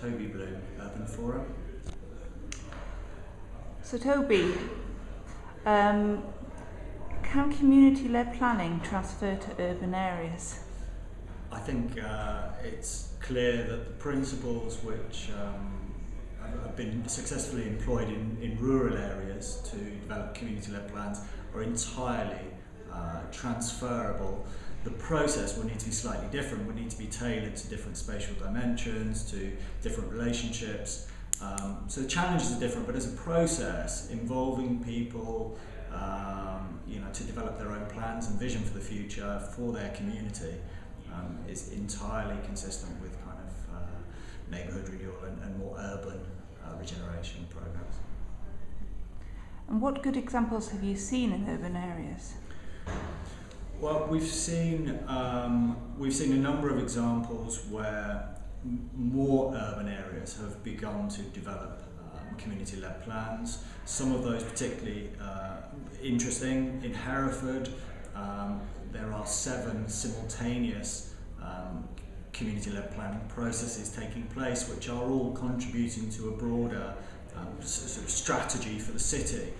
Toby Blume, Urban Forum. So Toby, can community-led planning transfer to urban areas? I think it's clear that the principles which have been successfully employed in rural areas to develop community-led plans are entirely transferable. The process will need to be slightly different, will need to be tailored to different spatial dimensions, to different relationships. So the challenges are different, but as a process involving people to develop their own plans and vision for the future for their community is entirely consistent with kind of neighbourhood renewal and more urban regeneration programs. And what good examples have you seen in urban areas? Well, we've seen a number of examples where more urban areas have begun to develop community-led plans. Some of those particularly interesting. In Hereford, there are 7 simultaneous community-led planning processes taking place, which are all contributing to a broader sort of strategy for the city.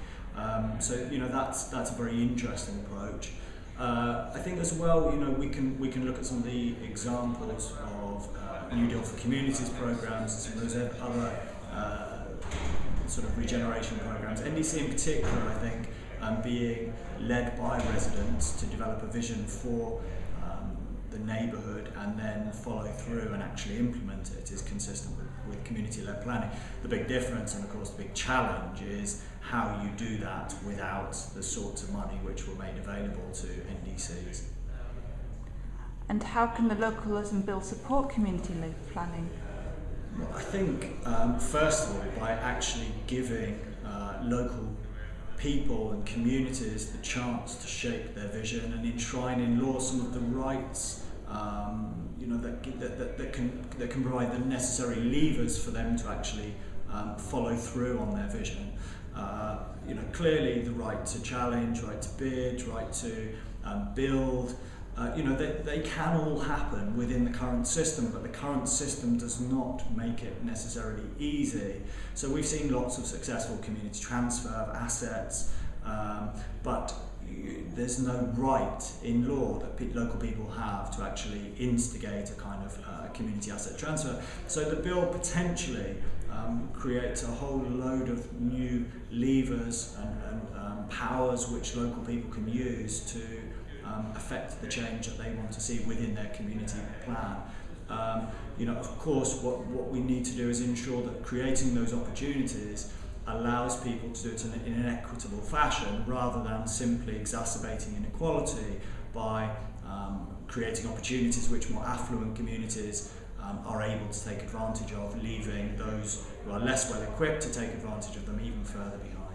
So that's a very interesting approach. I think as well, we can look at some of the examples of New Deal for Communities programs and some of those other sort of regeneration programs. NDC in particular, I think, being led by residents to develop a vision for the neighbourhood and then follow through and actually implement it is consistent with community-led planning. The big difference and of course the big challenge is how you do that without the sorts of money which were made available to NDCs. And how can the localism bill support community-led planning? Well, I think first of all by actually giving local people and communities the chance to shape their vision and enshrine in law some of the rights that can provide the necessary levers for them to actually follow through on their vision. Clearly the right to challenge, right to bid, right to build, they can all happen within the current system, but the current system does not make it necessarily easy. So we've seen lots of successful community transfer of assets, but there's no right in law that local people have to actually instigate a kind of community asset transfer. So the bill potentially creates a whole load of new levers and powers which local people can use to affect the change that they want to see within their community plan. Of course, what we need to do is ensure that creating those opportunities allows people to do it in an equitable fashion rather than simply exacerbating inequality by creating opportunities which more affluent communities are able to take advantage of, leaving those who are less well equipped to take advantage of them even further behind.